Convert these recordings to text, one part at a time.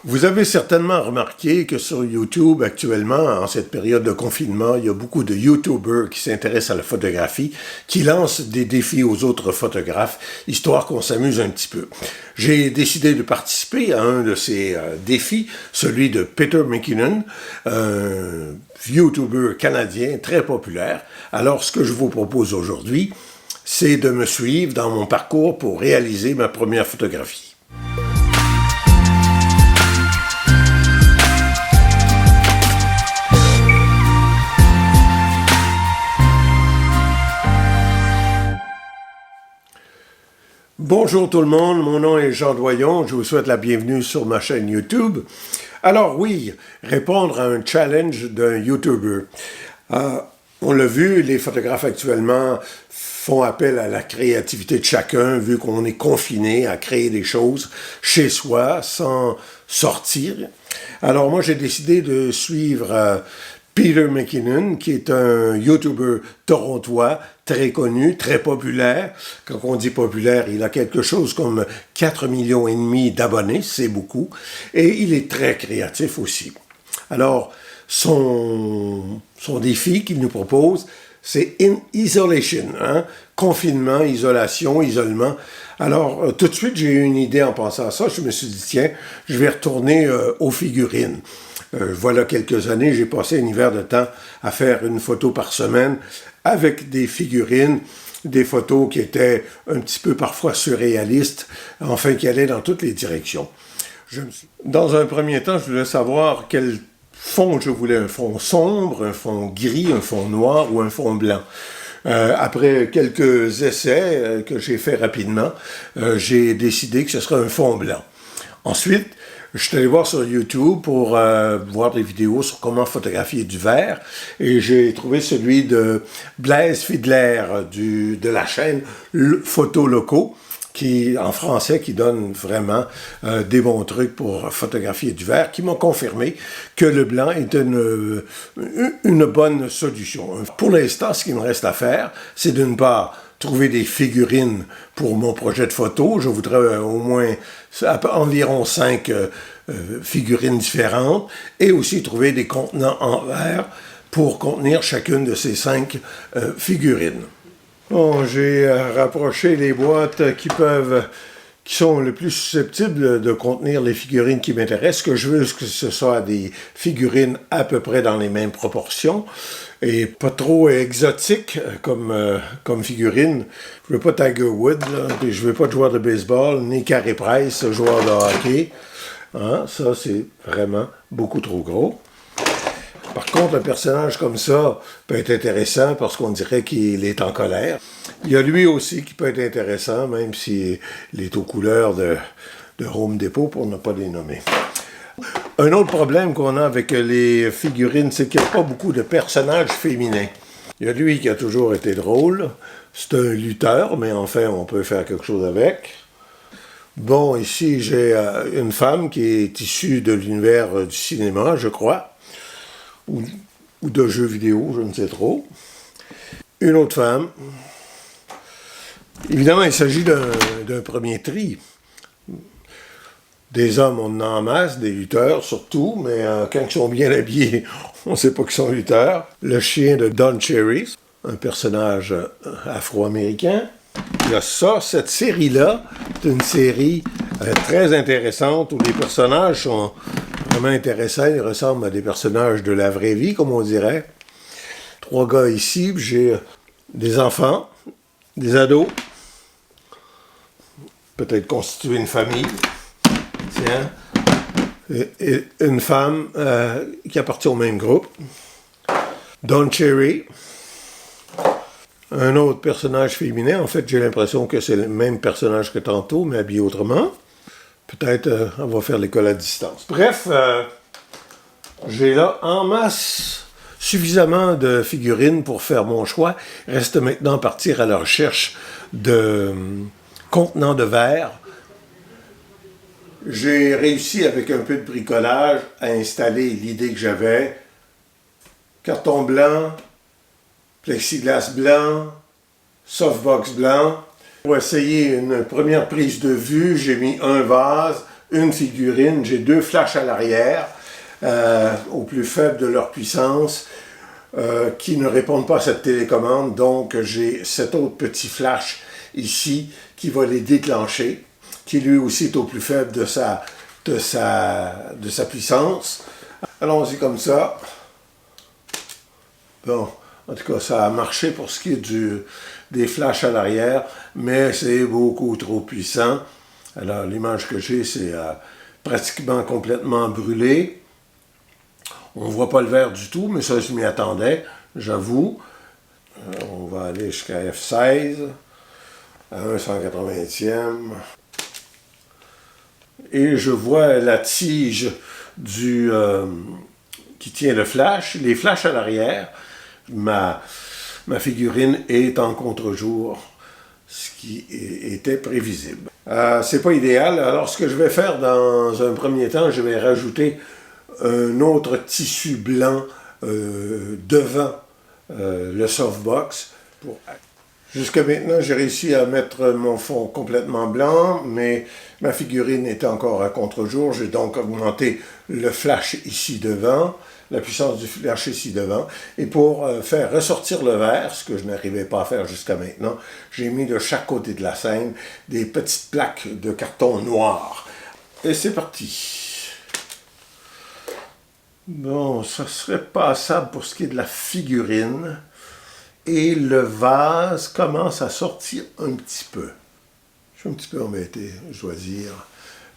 Vous avez certainement remarqué que sur YouTube, actuellement, en cette période de confinement, il y a beaucoup de YouTubers qui s'intéressent à la photographie, qui lancent des défis aux autres photographes, histoire qu'on s'amuse un petit peu. J'ai décidé de participer à un de ces défis, celui de Peter McKinnon, un YouTuber canadien très populaire. Alors, ce que je vous propose aujourd'hui, c'est de me suivre dans mon parcours pour réaliser ma première photographie. Bonjour tout le monde, mon nom est Jean Doyon, je vous souhaite la bienvenue sur ma chaîne YouTube. Alors oui, répondre à un challenge d'un YouTuber. On l'a vu, les photographes actuellement font appel à la créativité de chacun, vu qu'on est confiné à créer des choses chez soi, sans sortir. Alors moi, j'ai décidé de suivre Peter McKinnon, qui est un YouTuber torontois, très connu, très populaire. Quand on dit populaire, il a quelque chose comme 4,5 millions d'abonnés, c'est beaucoup. Et il est très créatif aussi. Alors, son défi qu'il nous propose, c'est In Isolation, hein? Confinement, isolation, isolement. Alors, tout de suite, j'ai eu une idée en pensant à ça. Je me suis dit, tiens, je vais retourner aux figurines. Voilà quelques années, j'ai passé un hiver de temps à faire une photo par semaine avec des figurines, des photos qui étaient un petit peu parfois surréalistes, enfin qui allaient dans toutes les directions. Dans un premier temps, je voulais savoir quel fond je voulais, un fond sombre, un fond gris, un fond noir ou un fond blanc. Après quelques essais que j'ai fait rapidement, j'ai décidé que ce serait un fond blanc. Ensuite, je suis allé voir sur YouTube pour voir des vidéos sur comment photographier du verre et j'ai trouvé celui de Blaise Fiedler de la chaîne Photo Locaux, qui, en français, qui donne vraiment des bons trucs pour photographier du verre, qui m'ont confirmé que le blanc est une bonne solution. Pour l'instant, ce qu'il me reste à faire, c'est d'une part trouver des figurines pour mon projet de photo. Je voudrais au moins environ 5 figurines différentes et aussi trouver des contenants en verre pour contenir chacune de ces 5 figurines. Bon, j'ai rapproché les boîtes qui sont le plus susceptibles de contenir les figurines qui m'intéressent. Ce que je veux, c'est que ce soit des figurines à peu près dans les mêmes proportions et pas trop exotiques comme figurines. Je veux pas Tiger Woods, là, puis je veux pas de joueur de baseball, ni Carey Price, joueur de hockey. Hein? Ça, c'est vraiment beaucoup trop gros. Par contre, un personnage comme ça peut être intéressant parce qu'on dirait qu'il est en colère. Il y a lui aussi qui peut être intéressant, même s'il est aux couleurs de Home Depot, pour ne pas les nommer. Un autre problème qu'on a avec les figurines, c'est qu'il n'y a pas beaucoup de personnages féminins. Il y a lui qui a toujours été drôle. C'est un lutteur, mais enfin, on peut faire quelque chose avec. Bon, ici, j'ai une femme qui est issue de l'univers du cinéma, je crois. Ou de jeux vidéo, je ne sais trop. Une autre femme. Évidemment, il s'agit d'un premier tri. Des hommes, on en masse, des lutteurs surtout, mais quand ils sont bien habillés, on ne sait pas qu'ils sont lutteurs. Le chien de Don Cherry, un personnage afro-américain. Il y a ça, cette série-là, c'est une série très intéressante où les personnages sont vraiment intéressant, il ressemble à des personnages de la vraie vie, comme on dirait. 3 gars ici, j'ai des enfants, des ados, peut-être constituer une famille, tiens, et une femme qui appartient au même groupe, Don Cherry, un autre personnage féminin, en fait j'ai l'impression que c'est le même personnage que tantôt, mais habillé autrement. Peut-être on va faire l'école à distance. Bref, j'ai là en masse suffisamment de figurines pour faire mon choix. Reste maintenant partir à la recherche de contenants de verre. J'ai réussi avec un peu de bricolage à installer l'idée que j'avais. Carton blanc, plexiglas blanc, softbox blanc. Pour essayer une première prise de vue, j'ai mis un vase, une figurine, j'ai 2 flashs à l'arrière, au plus faible de leur puissance, qui ne répondent pas à cette télécommande. Donc, j'ai cet autre petit flash ici qui va les déclencher, qui lui aussi est au plus faible de sa puissance. Allons-y comme ça. Bon, en tout cas, ça a marché pour ce qui est des flashs à l'arrière, mais c'est beaucoup trop puissant. Alors, l'image que j'ai, c'est pratiquement complètement brûlé. On ne voit pas le vert du tout, mais ça, je m'y attendais, j'avoue. On va aller jusqu'à F16, à 1/180e. Et je vois la tige qui tient le flash, les flashs à l'arrière. Ma figurine est en contre-jour, ce qui était prévisible. C'est pas idéal, alors ce que je vais faire dans un premier temps, je vais rajouter un autre tissu blanc devant le softbox. Jusqu'à maintenant, j'ai réussi à mettre mon fond complètement blanc, mais ma figurine était encore à contre-jour. J'ai donc augmenté le flash ici devant, la puissance du flash ici devant. Et pour faire ressortir le vert, ce que je n'arrivais pas à faire jusqu'à maintenant, j'ai mis de chaque côté de la scène des petites plaques de carton noir. Et c'est parti. Bon, ça serait passable pour ce qui est de la figurine. Et le vase commence à sortir un petit peu. Je suis un petit peu embêté, je dois dire,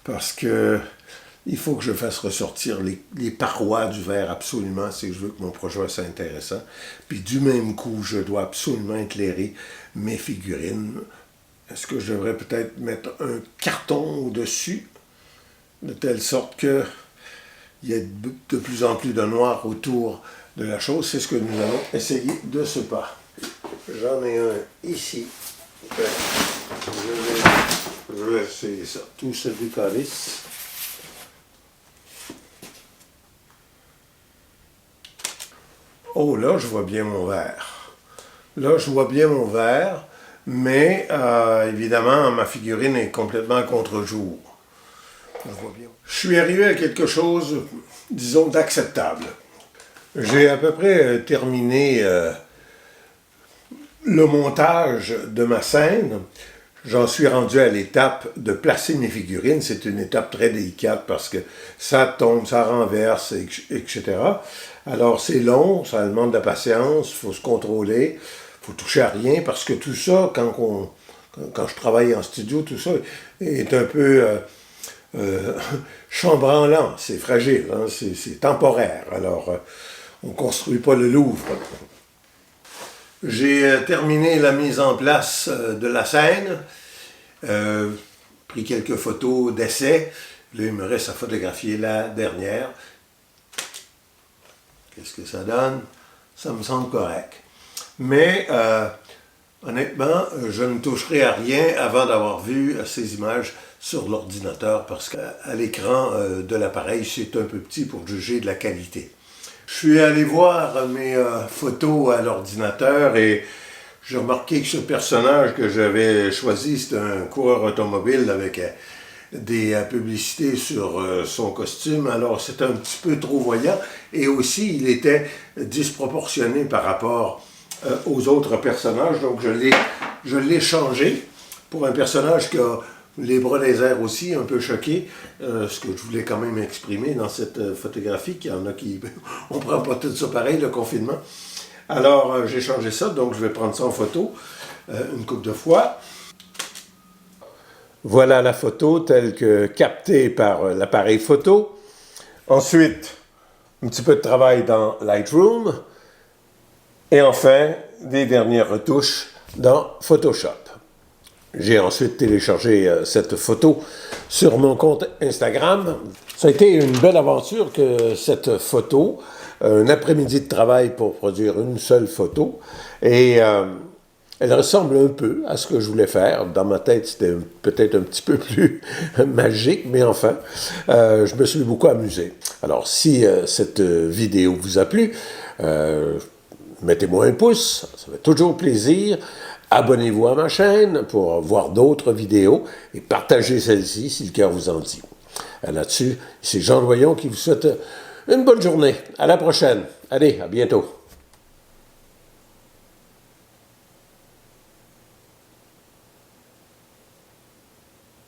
parce que il faut que je fasse ressortir les parois du verre absolument si je veux que mon projet soit intéressant. Puis du même coup, je dois absolument éclairer mes figurines. Est-ce que je devrais peut-être mettre un carton au-dessus, de telle sorte que il y ait de plus en plus de noir autour de la chose? C'est ce que nous allons essayer de ce pas. J'en ai un ici. Je vais essayer ça. Tout se décalisse. Oh, là, je vois bien mon verre. Là, je vois bien mon verre, mais évidemment, ma figurine est complètement à contre-jour. Je suis arrivé à quelque chose, disons, d'acceptable. J'ai à peu près terminé le montage de ma scène. J'en suis rendu à l'étape de placer mes figurines. C'est une étape très délicate parce que ça tombe, ça renverse, etc. Alors c'est long, ça demande de la patience, il faut se contrôler, il faut toucher à rien parce que tout ça, quand je travaille en studio, tout ça est un peu chambranlant, c'est fragile, hein, c'est temporaire. Alors, on ne construit pas le Louvre. J'ai terminé la mise en place de la scène, pris quelques photos d'essai. Là, il me reste à photographier la dernière. Qu'est-ce que ça donne? Ça me semble correct. Mais, honnêtement, je ne toucherai à rien avant d'avoir vu ces images sur l'ordinateur parce qu'à l'écran de l'appareil, c'est un peu petit pour juger de la qualité. Je suis allé voir mes photos à l'ordinateur et j'ai remarqué que ce personnage que j'avais choisi, c'est un coureur automobile avec des publicités sur son costume. Alors, c'est un petit peu trop voyant et aussi, il était disproportionné par rapport aux autres personnages. Donc, je l'ai changé pour un personnage qui a les bras des airs aussi, un peu choqué, ce que je voulais quand même exprimer dans cette photographie, qu'il y en a qui... on ne prend pas tout ça pareil, le confinement. Alors, j'ai changé ça, donc je vais prendre ça en photo une couple de fois. Voilà la photo telle que captée par l'appareil photo. Ensuite, un petit peu de travail dans Lightroom. Et enfin, des dernières retouches dans Photoshop. J'ai ensuite téléchargé cette photo sur mon compte Instagram. Ça a été une belle aventure que cette photo, un après-midi de travail pour produire une seule photo. Et elle ressemble un peu à ce que je voulais faire. Dans ma tête, c'était peut-être un petit peu plus magique, mais enfin, je me suis beaucoup amusé. Alors, si cette vidéo vous a plu, mettez-moi un pouce, ça fait toujours plaisir. Abonnez-vous à ma chaîne pour voir d'autres vidéos et partagez celle-ci si le cœur vous en dit. là-dessus. C'est Jean Doyon qui vous souhaite une bonne journée. À la prochaine. Allez, à bientôt.